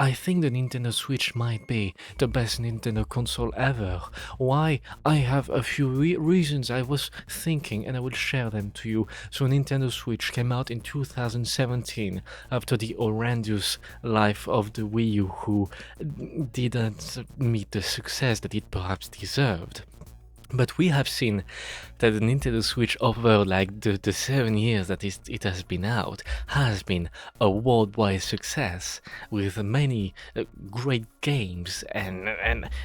I think the Nintendo Switch might be the best Nintendo console ever. Why? I have a few reasons I was thinking, and I will share them to you. So Nintendo Switch came out in 2017 after the horrendous life of the Wii U, who didn't meet the success that it perhaps deserved. But we have seen that the Nintendo Switch over like the 7 years that it has been out has been a worldwide success with many great games and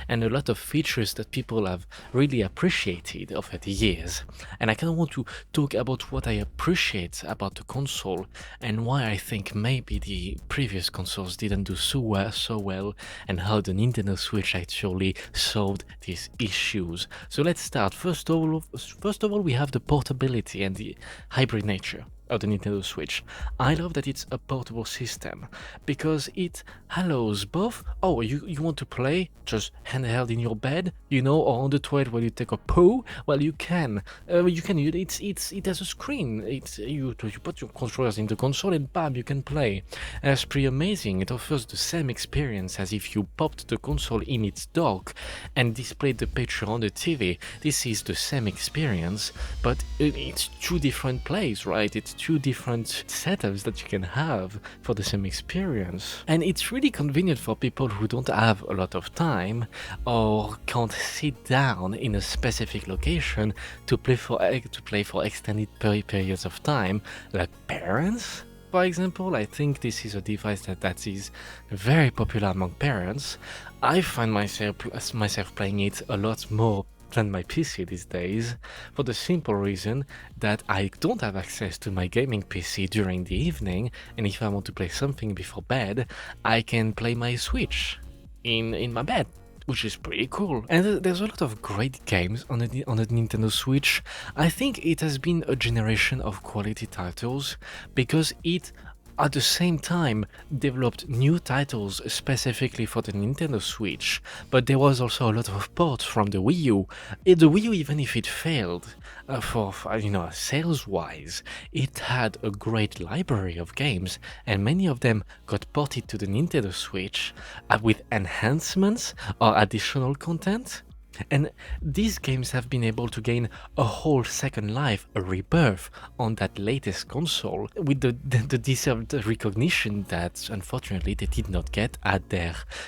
a lot of features that people have really appreciated over the years. And I kind of want to talk about what I appreciate about the console and why I think maybe the previous consoles didn't do so well, and how the Nintendo Switch actually solved these issues. So let's start. First of all, we have the portability and the hybrid nature of the Nintendo Switch. I love that it's a portable system because it allows both, oh, you want to play just handheld in your bed, or on the toilet while you take a poo. Well, you can. It has a screen. You put your controllers in the console and bam, you can play. And that's pretty amazing. It offers the same experience as if you popped the console in its dock and displayed the picture on the TV. This is the same experience, but it's two different plays, right? It's two different setups that you can have for the same experience. And it's really convenient for people who don't have a lot of time or can't sit down in a specific location to play for extended periods of time, like parents. For example, I think this is a device that is very popular among parents. I find myself playing it a lot more than my PC these days, for the simple reason that I don't have access to my gaming PC during the evening, and if I want to play something before bed, I can play my Switch in my bed, which is pretty cool. And there's a lot of great games on the Nintendo Switch. I think it has been a generation of quality titles because it at the same time developed new titles specifically for the Nintendo Switch, but there was also a lot of ports from the Wii U. The Wii U, even if it failed for sales-wise, it had a great library of games, and many of them got ported to the Nintendo Switch with enhancements or additional content. And these games have been able to gain a whole second life, a rebirth, on that latest console, with the deserved recognition that unfortunately they did not get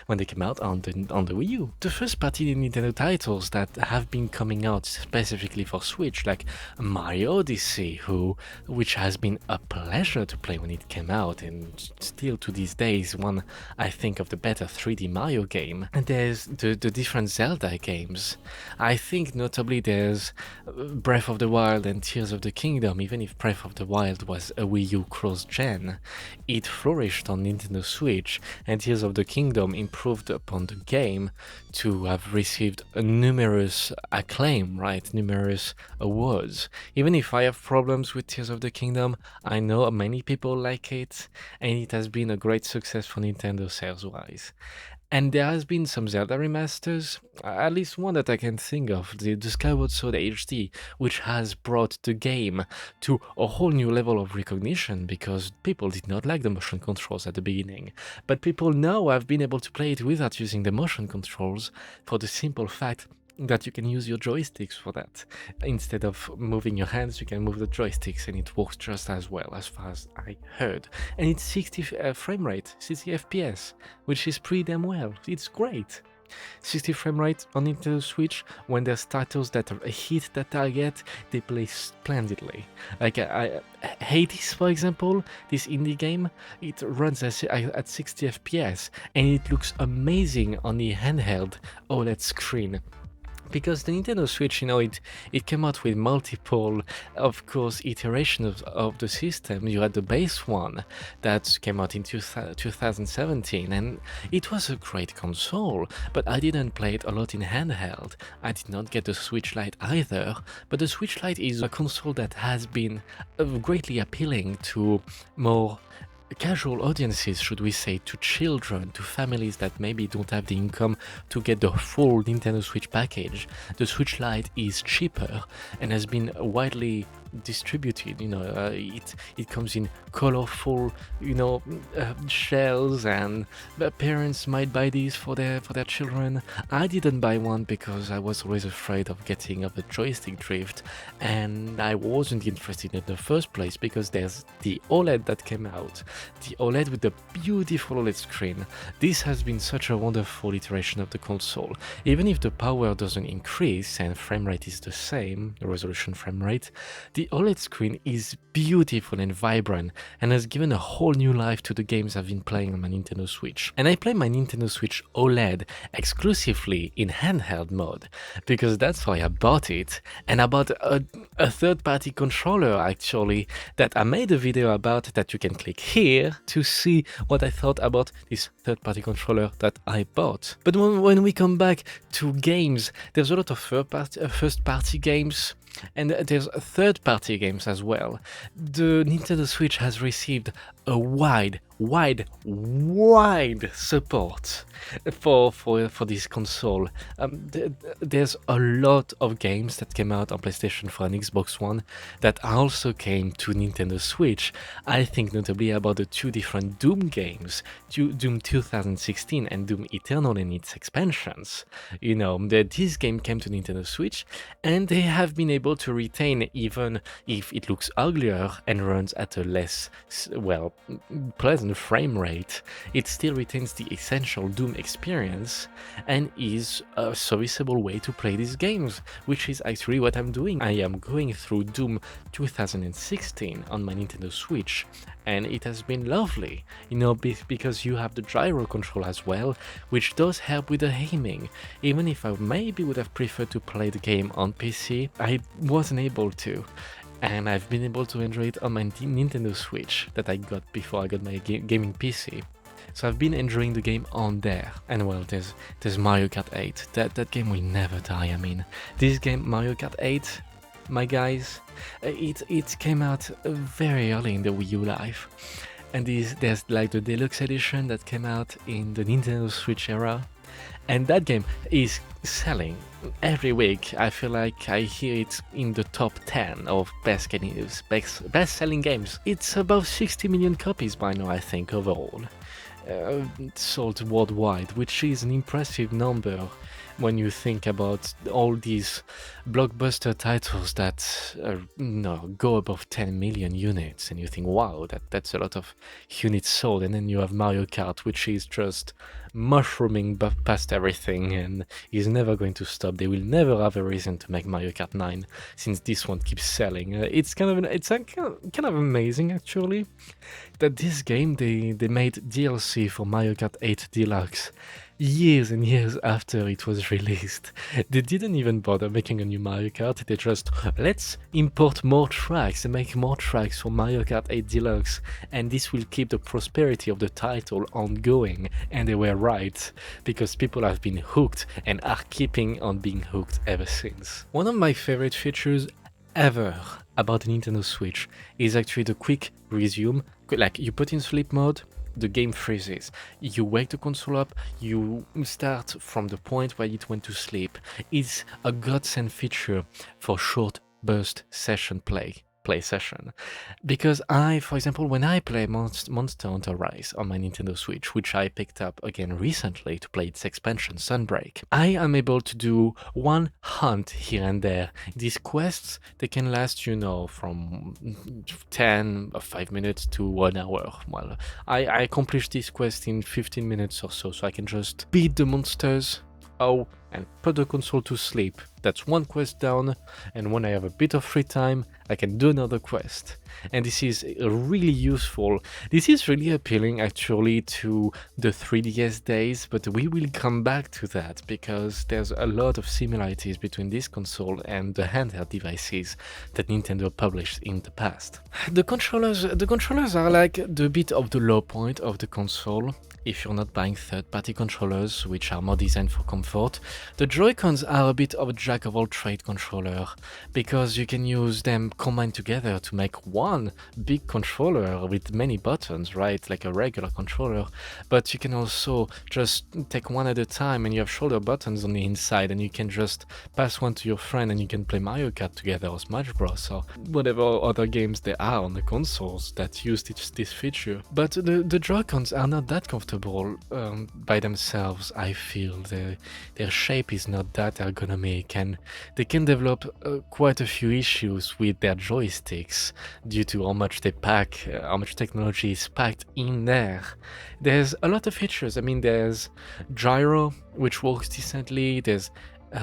when they came out on the Wii U. The first party Nintendo titles that have been coming out specifically for Switch, like Mario Odyssey, which has been a pleasure to play when it came out, and still to these days one, I think, of the better 3D Mario game. And there's the different Zelda games. I think notably there's Breath of the Wild and Tears of the Kingdom. Even if Breath of the Wild was a Wii U cross-gen, it flourished on Nintendo Switch, and Tears of the Kingdom improved upon the game to have received numerous acclaim, right? Numerous awards. Even if I have problems with Tears of the Kingdom, I know many people like it, and it has been a great success for Nintendo sales-wise. And there has been some Zelda remasters, at least one that I can think of, the Skyward Sword HD, which has brought the game to a whole new level of recognition because people did not like the motion controls at the beginning. But people now have been able to play it without using the motion controls for the simple fact that you can use your joysticks for that. Instead of moving your hands, you can move the joysticks, and it works just as well, as far as I heard. And it's 60 frame rate, 60 FPS, which is pretty damn well. It's great. 60 frame rate on Nintendo Switch, when there's titles that hit that target, they play splendidly. Like Hades, for example, this indie game, it runs at 60 FPS, and it looks amazing on the handheld OLED screen. Because the Nintendo Switch, it came out with multiple, of course, iterations of the system. You had the base one that came out in 2017, and it was a great console, but I didn't play it a lot in handheld. I did not get the Switch Lite either, but the Switch Lite is a console that has been greatly appealing to more casual audiences, should we say, to children, to families that maybe don't have the income to get the full Nintendo Switch package. The Switch Lite is cheaper and has been widely distributed. It comes in colorful, shells, and the parents might buy these for their children. I didn't buy one because I was always afraid of getting of the joystick drift, and I wasn't interested in the first place because there's the OLED that came out, the OLED with the beautiful OLED screen. This has been such a wonderful iteration of the console. Even if the power doesn't increase and frame rate is the same, the resolution frame rate, the OLED screen is beautiful and vibrant and has given a whole new life to the games I've been playing on my Nintendo Switch. And I play my Nintendo Switch OLED exclusively in handheld mode because that's why I bought it. And I bought a third-party controller actually that I made a video about that you can click here to see what I thought about this third-party controller that I bought. But when we come back to games, there's a lot of first-party games and there's third-party games as well. The Nintendo Switch has received a wide support for this console. There's a lot of games that came out on PlayStation 4 and Xbox One that also came to Nintendo Switch. I think notably about the two different Doom games, Doom 2016 and Doom Eternal and its expansions. This game came to Nintendo Switch and they have been able to retain, even if it looks uglier and runs at a less, pleasant frame rate, it still retains the essential Doom experience and is a serviceable way to play these games, which is actually what I'm doing. I am going through Doom 2016 on my Nintendo Switch, and it has been lovely, because you have the gyro control as well, which does help with the aiming. Even if I maybe would have preferred to play the game on PC, I wasn't able to. And I've been able to enjoy it on my Nintendo Switch that I got before I got my gaming PC. So I've been enjoying the game on there. And well, there's Mario Kart 8. That game will never die. I mean, this game, Mario Kart 8, my guys, it came out very early in the Wii U life. And there's like the deluxe edition that came out in the Nintendo Switch era. And that game is selling every week. I feel like I hear it in the top 10 of best-selling games. It's above 60 million copies by now, I think, overall. Sold worldwide, which is an impressive number when you think about all these blockbuster titles that go above 10 million units, and you think, wow, that's a lot of units sold. And then you have Mario Kart, which is just mushrooming past everything and is never going to stop. They will never have a reason to make Mario Kart 9 since this one keeps selling. It's kind of amazing actually that this game they made DLC for Mario Kart 8 Deluxe years and years after it was released. They didn't even bother making a new Mario Kart. They just, let's import more tracks and make more tracks for Mario Kart 8 Deluxe, and this will keep the prosperity of the title ongoing. And they were right, because people have been hooked and are keeping on being hooked ever since. One of my favorite features ever about the Nintendo Switch is actually the quick resume. Like, you put in sleep mode, the game freezes. You wake the console up, you start from the point where it went to sleep. It's a godsend feature for short burst play session. Because for example, when I play Monster Hunter Rise on my Nintendo Switch, which I picked up again recently to play its expansion Sunbreak, I am able to do one hunt here and there. These quests, they can last, from 5 minutes to 1 hour. Well, I accomplished this quest in 15 minutes or so I can just beat the monsters, and put the console to sleep. That's one quest down, and when I have a bit of free time, I can do another quest. And this is really useful. This is really appealing actually to the 3DS days, but we will come back to that because there's a lot of similarities between this console and the handheld devices that Nintendo published in the past. The controllers are like the bit of the low point of the console. If you're not buying third-party controllers, which are more designed for comfort, The Joy-Cons are a bit of a jack-of-all-trade controller, because you can use them combined together to make one big controller with many buttons, right, like a regular controller, but you can also just take one at a time and you have shoulder buttons on the inside and you can just pass one to your friend and you can play Mario Kart together or Smash Bros. Or whatever other games there are on the consoles that use this feature. But the Joy-Cons are not that comfortable by themselves, I feel. Their shape is not that ergonomic and they can develop quite a few issues with their joysticks due to how much they pack, how much technology is packed in there. There's a lot of features. I mean, there's gyro, which works decently. There's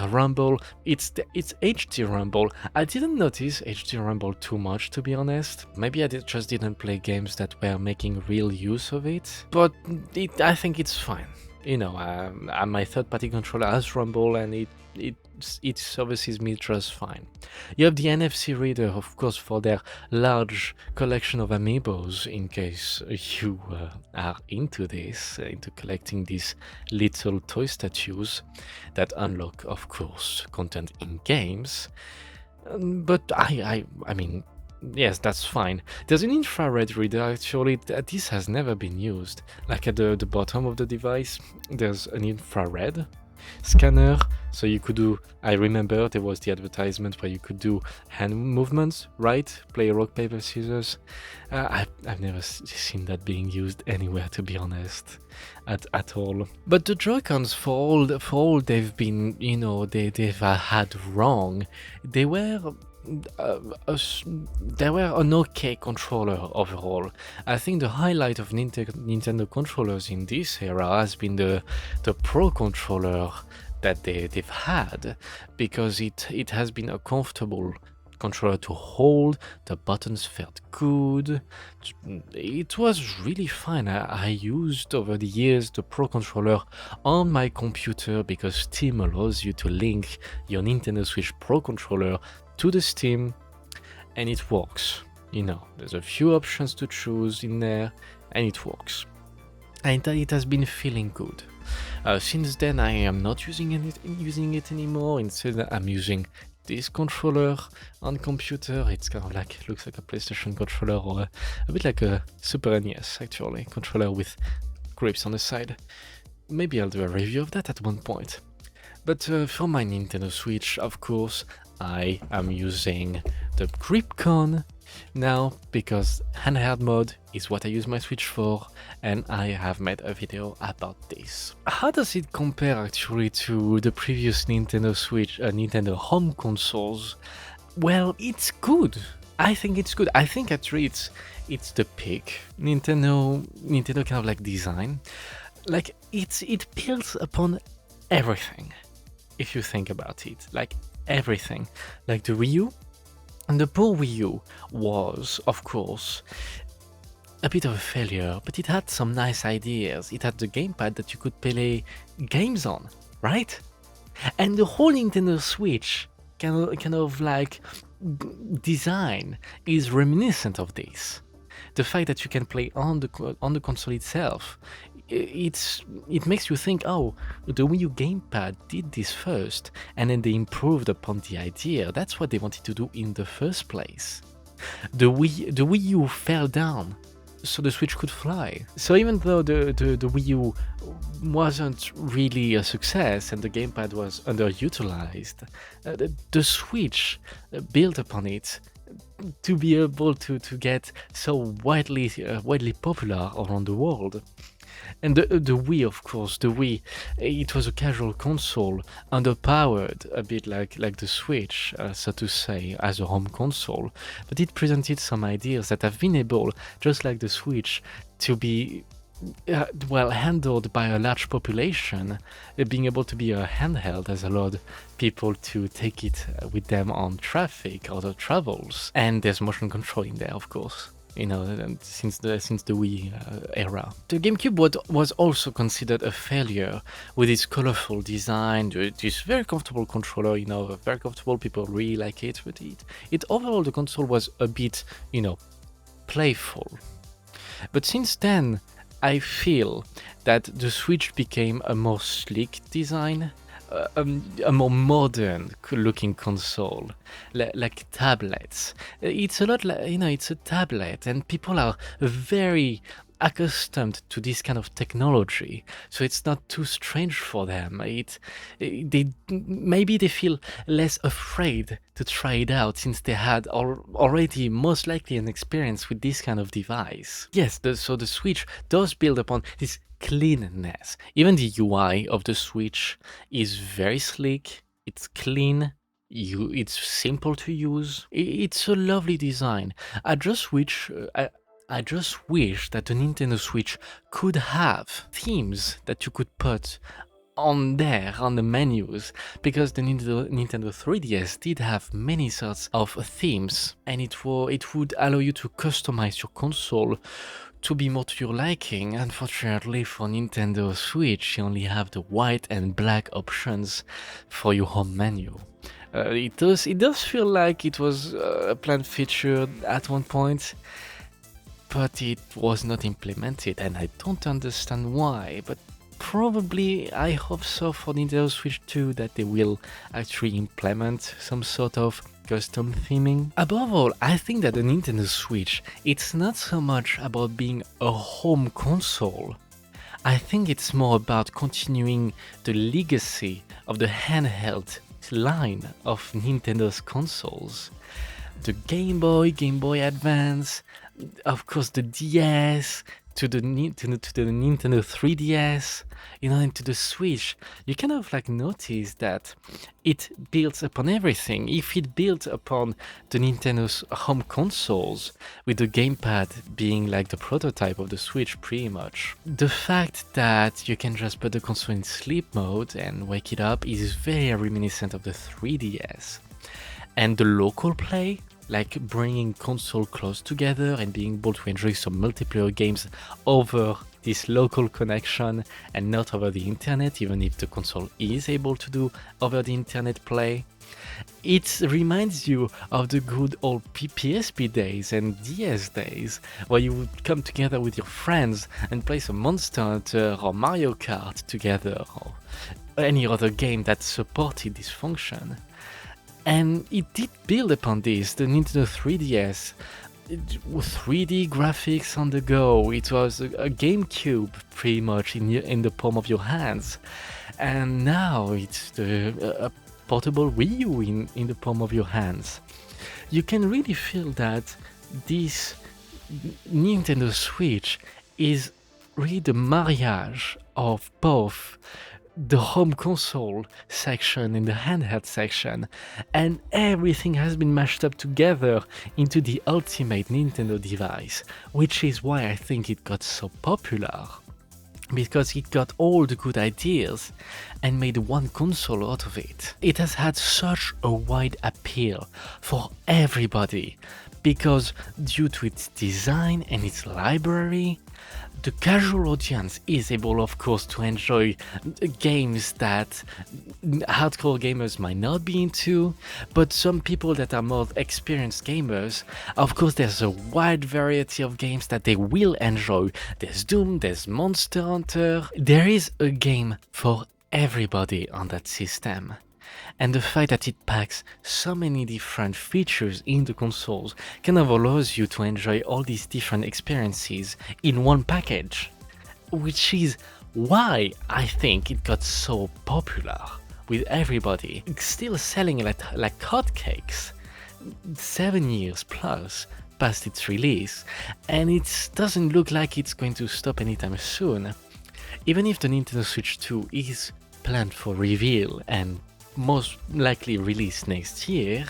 rumble. It's HD rumble. I didn't notice HD rumble too much, to be honest. Maybe I just didn't play games that were making real use of it. But I think it's fine. You know, my third-party controller has rumble and it services me just fine. You have the NFC reader, of course, for their large collection of amiibos, in case you are into this, into collecting these little toy statues that unlock, of course, content in games. But I mean, yes, that's fine. There's an infrared reader, actually. This has never been used. Like at the bottom of the device, there's an infrared scanner, so you could do, I remember there was the advertisement where you could do hand movements, right? Play rock, paper, scissors. I've never seen that being used anywhere, to be honest, at all. But the Joy-Cons, for all they've been, you know, they've had wrong, they were an okay controller overall. I think the highlight of Nintendo controllers in this era has been the Pro controller that they've had, because it has been a comfortable controller to hold. The buttons felt good. It was really fine. I used over the years the Pro controller on my computer because Steam allows you to link your Nintendo Switch Pro controller to the Steam, and it works. You know, there's a few options to choose in there, and it works. And it has been feeling good. Since then, I am not using it anymore. Instead, I'm using this controller on computer. It's kind of like, looks like a PlayStation controller, or a bit like a Super NES, actually, controller with grips on the side. Maybe I'll do a review of that at one point. But for my Nintendo Switch, of course, I am using the Grip-Con now, because handheld mode is what I use my Switch for, and I have made a video about this. How does it compare actually to the previous Nintendo Switch, Nintendo home consoles? Well, it's good. I think it's good. I think actually it's the peak Nintendo kind of like design. Like it builds upon everything, if you think about it. Like everything. Like the Wii U. And the poor Wii U was, of course, a bit of a failure, but it had some nice ideas. It had the gamepad that you could play games on, right? And the whole Nintendo Switch kind of like design is reminiscent of this. The fact that you can play on the console itself, it makes you think, oh, the Wii U gamepad did this first, and then they improved upon the idea. That's what they wanted to do in the first place. The Wii U fell down so the Switch could fly. So even though the Wii U wasn't really a success and the gamepad was underutilized, the Switch built upon it to be able to get so widely popular around the world. And the Wii, of course, it was a casual console, underpowered, a bit like the Switch, so to say, as a home console. But it presented some ideas that have been able, just like the Switch, to be handled by a large population. Being able to be a handheld has allowed people to take it with them on traffic or the travels. And there's motion control in there, of course. You know, since the Wii era. The GameCube was also considered a failure with its colorful design, this very comfortable controller, you know, very comfortable, people really like it, but it overall, the console was a bit, you know, playful. But since then, I feel that the Switch became a more sleek design, a more modern looking console, like tablets. It's a lot like, it's a tablet, and people are very accustomed to this kind of technology, so it's not too strange for them. They maybe they feel less afraid to try it out since they had already most likely an experience with this kind of device. Yes, so the Switch does build upon this cleanness. Even the UI of the Switch is very sleek. It's clean. It's simple to use. It's a lovely design. I just wish. I just wish that the Nintendo Switch could have themes that you could put on the menus, because the Nintendo 3DS did have many sorts of themes, and it would allow you to customize your console to be more to your liking. Unfortunately for Nintendo Switch, you only have the white and black options for your home menu. It does feel like it was a planned feature at one point, but it was not implemented, and I don't understand why. But probably, I hope so for Nintendo Switch 2 that they will actually implement some sort of custom theming. Above all, I think that the Nintendo Switch, it's not so much about being a home console. I think it's more about continuing the legacy of the handheld line of Nintendo's consoles. The Game Boy, Game Boy Advance, of course the DS, to the Nintendo 3DS, and to the Switch. You kind of like notice that it builds upon everything. If it built upon the Nintendo's home consoles, with the gamepad being like the prototype of the Switch pretty much, the fact that you can just put the console in sleep mode and wake it up is very reminiscent of the 3DS. And the local play, like bringing console close together and being able to enjoy some multiplayer games over this local connection and not over the internet, even if the console is able to do over the internet play. It reminds you of the good old PSP days and DS days, where you would come together with your friends and play some Monster Hunter or Mario Kart together, or any other game that supported this function. And it did build upon this. The Nintendo 3DS, 3D graphics on the go. It was a GameCube pretty much in the palm of your hands. And now it's a portable Wii U in the palm of your hands. You can really feel that this Nintendo Switch is really the marriage of both the home console section and the handheld section, and everything has been mashed up together into the ultimate Nintendo device, which is why I think it got so popular, because it got all the good ideas and made one console out of it. It has had such a wide appeal for everybody, because due to its design and its library, the casual audience is able, of course, to enjoy games that hardcore gamers might not be into, but some people that are more experienced gamers, of course, there's a wide variety of games that they will enjoy. There's Doom, there's Monster Hunter. There is a game for everybody on that system. And the fact that it packs so many different features in the consoles kind of allows you to enjoy all these different experiences in one package, which is why I think it got so popular with everybody. It's still selling like hotcakes 7 years plus past its release, and it doesn't look like it's going to stop anytime soon. Even if the Nintendo Switch 2 is planned for reveal and most likely release next year,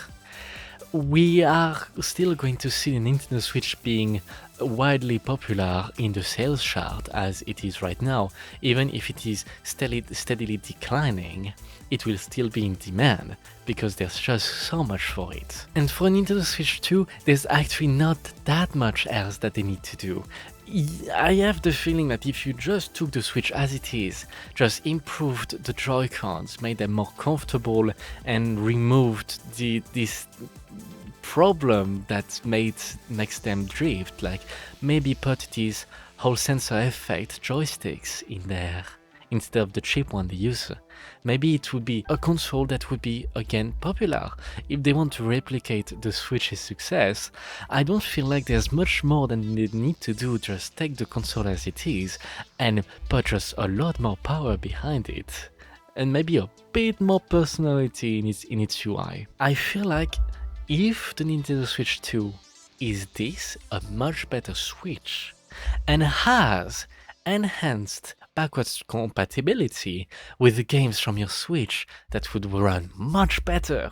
we are still going to see the Nintendo Switch being widely popular in the sales chart as it is right now. Even if it is steadily declining, it will still be in demand because there's just so much for it. And for Nintendo Switch 2, there's actually not that much else that they need to do. I have the feeling that if you just took the Switch as it is, just improved the Joy-Cons, made them more comfortable, and removed this problem that makes them drift, like maybe put these whole sensor effect joysticks in there instead of the cheap one they use. Maybe it would be a console that would be again popular. If they want to replicate the Switch's success, I don't feel like there's much more than they need to do. Just take the console as it is and put just a lot more power behind it. And maybe a bit more personality in its UI. I feel like if the Nintendo Switch 2 is this a much better Switch and has enhanced backwards compatibility with the games from your Switch that would run much better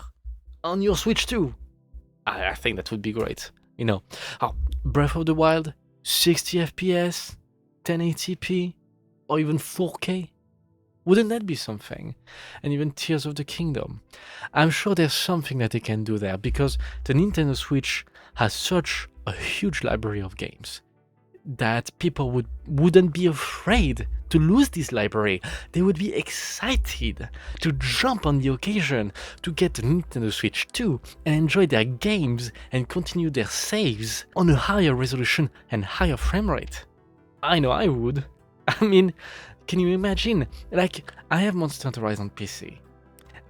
on your Switch 2, I think that would be great. You know, Breath of the Wild, 60 FPS, 1080p, or even 4K. Wouldn't that be something? And even Tears of the Kingdom. I'm sure there's something that they can do there because the Nintendo Switch has such a huge library of games that people wouldn't be afraid to lose this library. They would be excited to jump on the occasion to get the Nintendo Switch 2 and enjoy their games and continue their saves on a higher resolution and higher frame rate. I know I would. I mean, can you imagine? Like, I have Monster Hunter Rise on PC.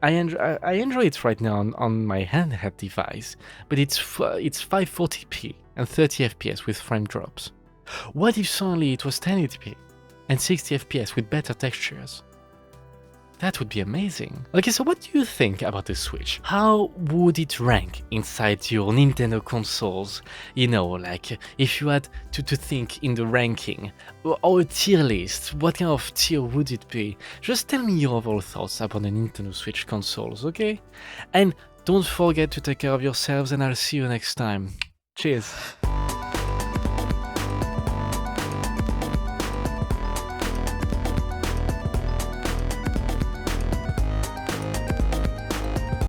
I enjoy it right now on my handheld device, but it's 540p and 30 FPS with frame drops. What if suddenly it was 1080p and 60 FPS with better textures? That would be amazing. Okay, so what do you think about the Switch? How would it rank inside your Nintendo consoles? You know, like if you had to think in the ranking or a tier list, what kind of tier would it be? Just tell me your overall thoughts about the Nintendo Switch consoles, okay? And don't forget to take care of yourselves and I'll see you next time. Cheers!